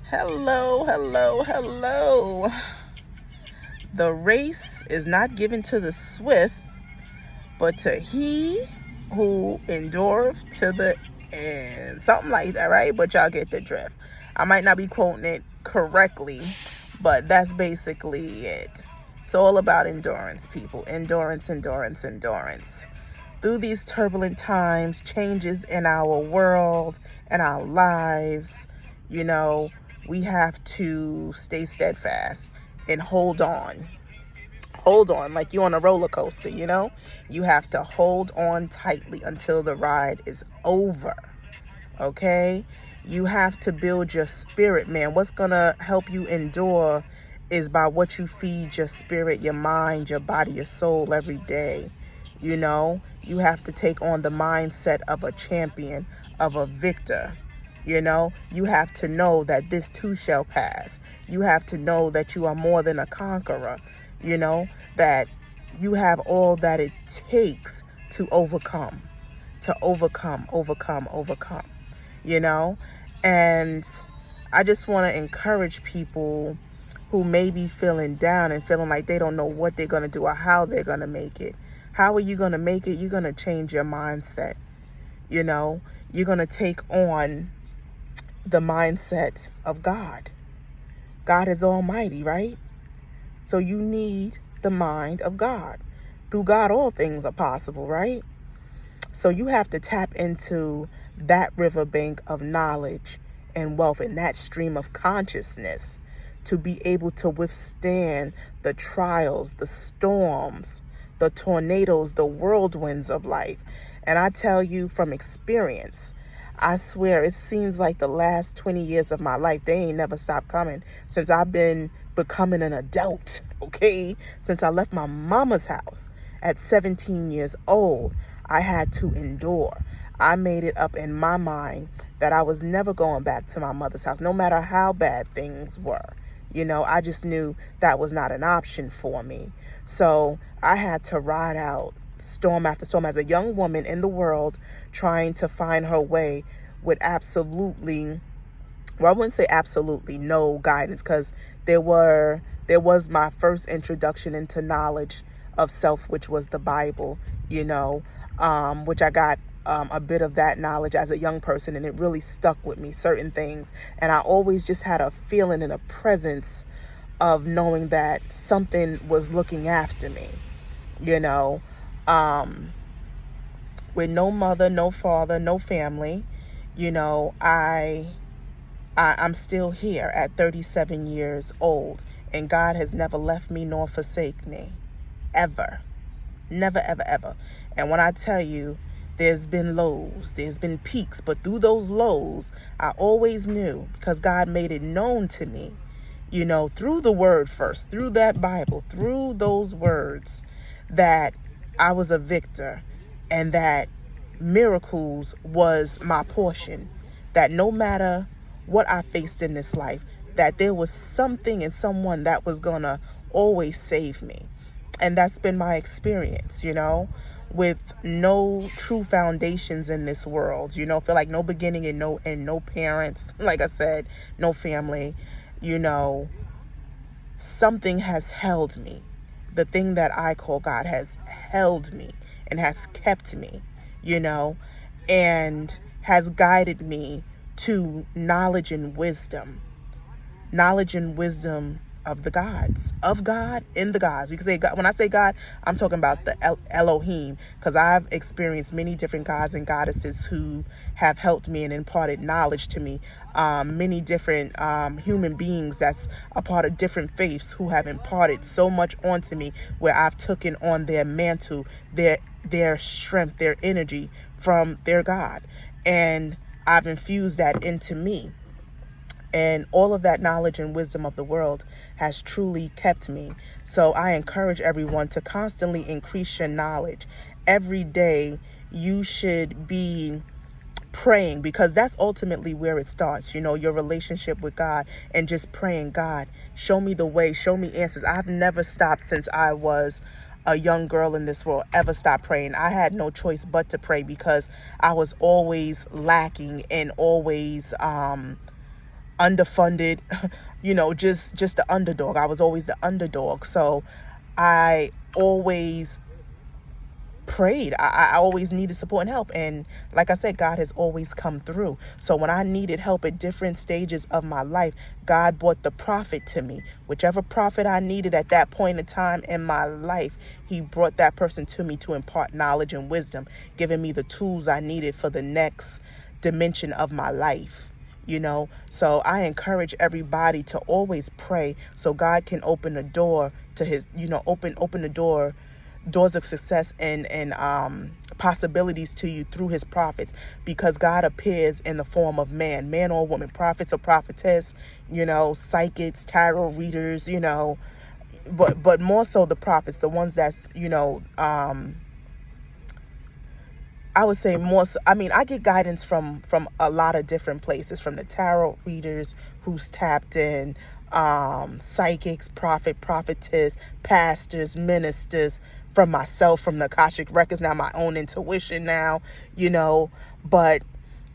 Hello, hello, hello. The race is not given to the swift, but to he who endureth to the end. Something like that, right? But y'all get the drift. I might not be quoting it correctly, but that's basically it. It's all about endurance, people. Endurance, endurance, endurance. Through these turbulent times, changes in our world and our lives, you know, we have to stay steadfast and hold on. Hold on, like you on a roller coaster, You have to hold on tightly until the ride is over, okay? You have to build your spirit, man. What's going to help you endure is by what you feed your spirit, your mind, your body, your soul every day. You have to take on the mindset of a champion, of a victor. You have to know that this too shall pass. You have to know that you are more than a conqueror, that you have all that it takes to overcome, overcome, you know? And I just want to encourage people who may be feeling down and feeling like they don't know what they're going to do or how they're going to make it. How are you going to make it? You're going to change your mindset. You're going to take on the mindset of God. God is almighty, right? So you need the mind of God. Through God, all things are possible, right? So you have to tap into that riverbank of knowledge and wealth and that stream of consciousness to be able to withstand the trials, the storms, the tornadoes, the whirlwinds of life. And I tell you from experience, I swear it seems like the last 20 years of my life, they ain't never stopped coming since I've been becoming an adult, okay? Since I left my mama's house at 17 years old, I had to endure. I made it up in my mind that I was never going back to my mother's house, no matter how bad things were. I just knew that was not an option for me. So I had to ride out storm after storm as a young woman in the world trying to find her way with absolutely, well, I wouldn't say absolutely no guidance, because there was my first introduction into knowledge of self, which was the Bible, which I got a bit of that knowledge as a young person, and it really stuck with me, certain things. And I always just had a feeling and a presence of knowing that something was looking after me, with no mother, no father, no family. I'm still here at 37 years old, and God has never left me nor forsake me, ever. Never, ever, ever. And when I tell you, there's been lows, there's been peaks, but through those lows, I always knew, because God made it known to me, through the word first, through that Bible, through those words, that I was a victor and that miracles was my portion, that no matter what I faced in this life, that there was something and someone that was gonna always save me. And that's been my experience, with no true foundations in this world, feel like no beginning and no parents, like I said, no family, something has held me. The thing that I call God has held me and has kept me, and has guided me to knowledge and wisdom of the gods, of God in the gods. We can say God. When I say God, I'm talking about the Elohim, because I've experienced many different gods and goddesses who have helped me and imparted knowledge to me. Many different human beings that's a part of different faiths who have imparted so much onto me, where I've taken on their mantle, their strength, their energy from their God, and I've infused that into me. And all of that knowledge and wisdom of the world has truly kept me. So I encourage everyone to constantly increase your knowledge. Every day you should be praying, because that's ultimately where it starts, your relationship with God, and just praying, God, show me the way, show me answers. I've never stopped since I was a young girl in this world, ever stopped praying. I had no choice but to pray, because I was always lacking and always underfunded, just the underdog. I was always the underdog. So I always prayed. I always needed support and help. And like I said, God has always come through. So when I needed help at different stages of my life, God brought the prophet to me. Whichever prophet I needed at that point in time in my life, he brought that person to me to impart knowledge and wisdom, giving me the tools I needed for the next dimension of my life. So I encourage everybody to always pray so God can open the door to his, open the doors of success and possibilities to you through his prophets, because God appears in the form of man or woman, prophets or prophetess, psychics, tarot readers, but more so the prophets, the ones that's, I would say more so, I get guidance from a lot of different places, from the tarot readers who's tapped in, psychics, prophetess, pastors, ministers, from myself, from the Akashic Records, now my own intuition now, but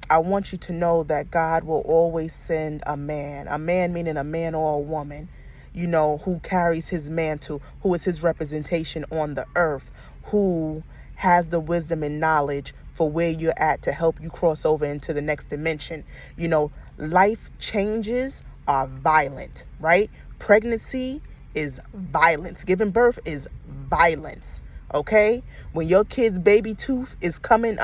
I want you to know that God will always send a man meaning a man or a woman, who carries his mantle, who is his representation on the earth, who has the wisdom and knowledge for where you're at to help you cross over into the next dimension. Life changes are violent, right? Pregnancy is violence. Giving birth is violence. Okay? When your kid's baby tooth is coming,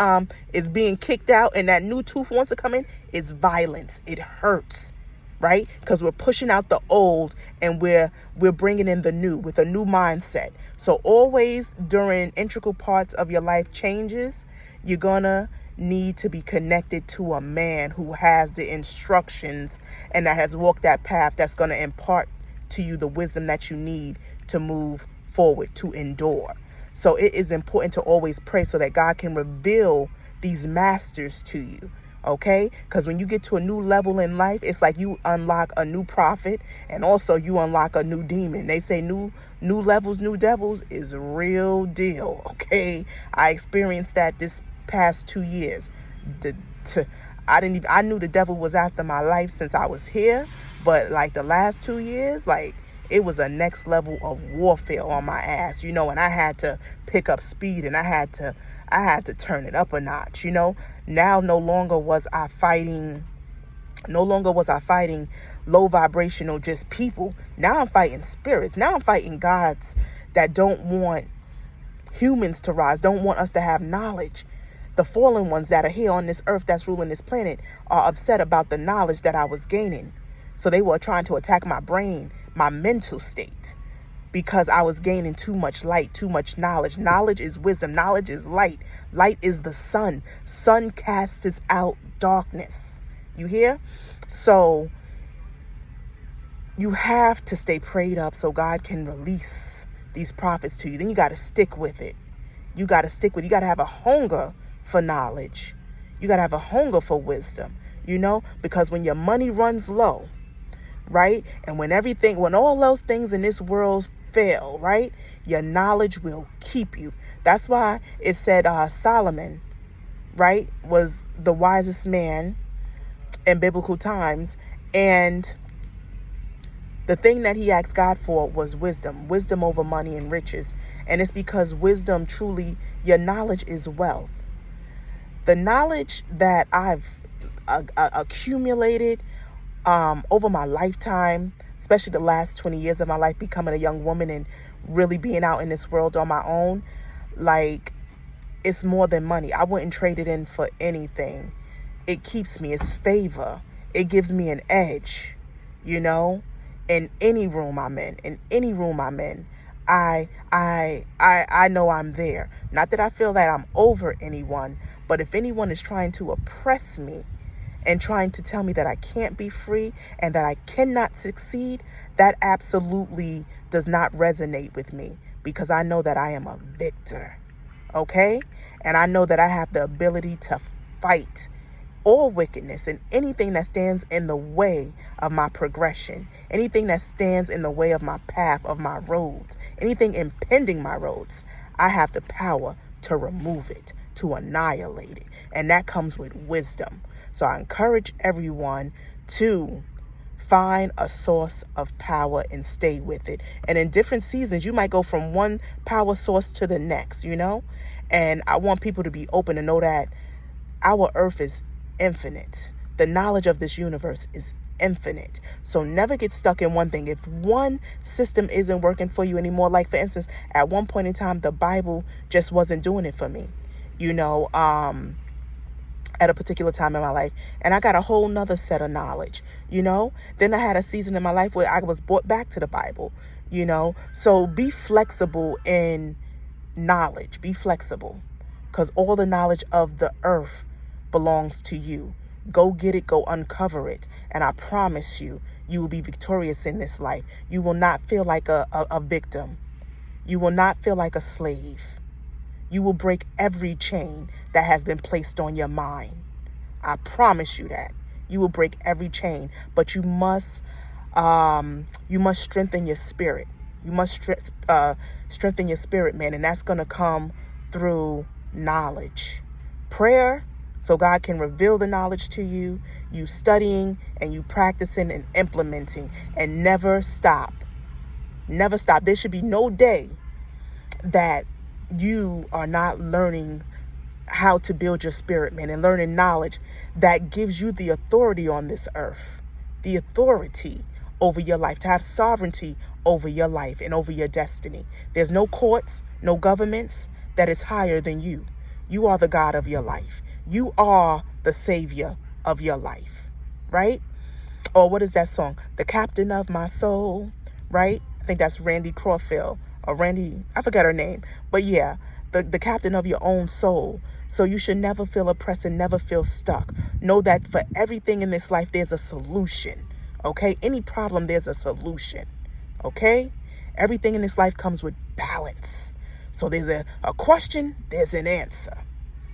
is being kicked out and that new tooth wants to come in, it's violence. It hurts. Right? Because we're pushing out the old and we're bringing in the new with a new mindset. So always during integral parts of your life changes, you're gonna need to be connected to a man who has the instructions and that has walked that path, that's gonna impart to you the wisdom that you need to move forward, to endure. So it is important to always pray so that God can reveal these masters to you. Okay? Because when you get to a new level in life, it's like you unlock a new prophet and also you unlock a new demon. They say new levels, new devils is real deal. Okay? I experienced that this past 2 years. I knew the devil was after my life since I was here, but like the last 2 years, like it was a next level of warfare on my ass, and I had to pick up speed and I had to turn it up a notch, Now no longer was I fighting low vibrational just people. Now I'm fighting spirits. Now I'm fighting gods that don't want humans to rise, don't want us to have knowledge. The fallen ones that are here on this earth that's ruling this planet are upset about the knowledge that I was gaining. So they were trying to attack my brain, my mental state, because I was gaining too much light, too much knowledge. Knowledge is wisdom. Knowledge is light. Light is the sun. Sun casts out darkness. You hear? So you have to stay prayed up so God can release these prophets to you. Then you got to stick with it. You got to have a hunger for knowledge. You got to have a hunger for wisdom, because when your money runs low, right? And when all those things in this world fail, right? Your knowledge will keep you. That's why it said Solomon, right, was the wisest man in biblical times. And the thing that he asked God for was wisdom over money and riches. And it's because wisdom truly, your knowledge is wealth. The knowledge that I've accumulated over my lifetime, especially the last 20 years of my life, becoming a young woman and really being out in this world on my own, like, it's more than money. I wouldn't trade it in for anything. It keeps me, it's favor. It gives me an edge, in any room I'm in, I know I'm there. Not that I feel that I'm over anyone, but if anyone is trying to oppress me and trying to tell me that I can't be free and that I cannot succeed, that absolutely does not resonate with me, because I know that I am a victor. Okay? And I know that I have the ability to fight all wickedness and anything that stands in the way of my progression, anything that stands in the way of my path, of my roads, anything impeding my roads. I have the power to remove it, to annihilate it. And that comes with wisdom. So I encourage everyone to Find a source of power and stay with it. And in different seasons, you might go from one power source to the next, And I want people to be open to know that our earth is infinite. The knowledge of this universe is infinite. So never get stuck in one thing. If one system isn't working for you anymore, like for instance, at one point in time, the Bible just wasn't doing it for me, at a particular time in my life. And I got a whole nother set of knowledge, Then I had a season in my life where I was brought back to the Bible, So be flexible in knowledge. Be flexible, because all the knowledge of the earth belongs to you. Go get it, go uncover it. And I promise you, you will be victorious in this life. You will not feel like a victim. You will not feel like a slave. You will break every chain that has been placed on your mind. I promise you that. You will break every chain, but you must strengthen your spirit. You must strengthen your spirit, man, and that's going to come through knowledge. Prayer, so God can reveal the knowledge to you, you studying and you practicing and implementing, and never stop. Never stop. There should be no day that you are not learning how to build your spirit, man, and learning knowledge that gives you the authority on this earth, the authority over your life, to have sovereignty over your life and over your destiny. There's no courts, no governments that is higher than you. You are the God of your life. You are the savior of your life, right? Or what is that song? The captain of my soul, right? I think that's Randy Crawford or Randy, I forgot her name. But yeah, the captain of your own soul. So you should never feel oppressed and never feel stuck. Know that for everything in this life, there's a solution, okay? Any problem, there's a solution, okay? Everything in this life comes with balance. So there's a question, there's an answer.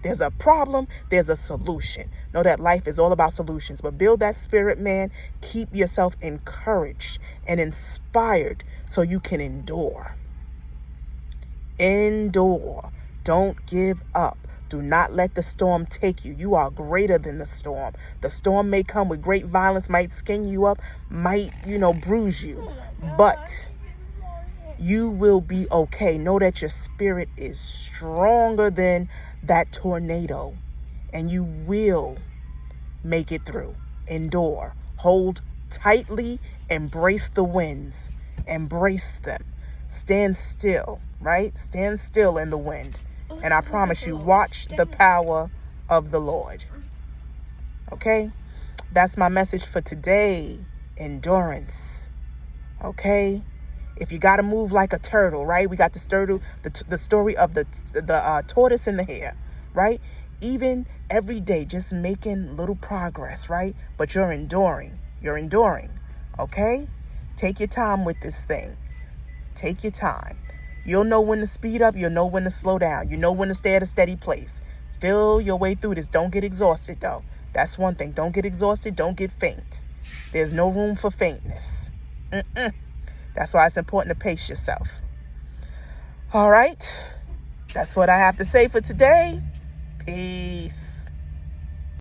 There's a problem, there's a solution. Know that life is all about solutions, but build that spirit, man. Keep yourself encouraged and inspired so you can endure. Endure. Don't give up. Do not let the storm take you. You are greater than the storm. The storm may come with great violence, might skin you up, might, bruise you, but you will be okay. Know that your spirit is stronger than that tornado, and you will make it through. Endure. Hold tightly. Embrace the winds. Embrace them. Stand still, right? Stand still in the wind. And I promise you, watch the power of the Lord. Okay? That's my message for today. Endurance. Okay? If you got to move like a turtle, right? We got the story of the tortoise and the hare, right? Even every day, just making little progress, right? But you're enduring. You're enduring. Okay? Take your time with this thing. Take your time. You'll know when to speed up. You'll know when to slow down. You know when to stay at a steady place. Feel your way through this. Don't get exhausted, though. That's one thing. Don't get exhausted. Don't get faint. There's no room for faintness. That's why it's important to pace yourself. All right. That's what I have to say for today. Peace.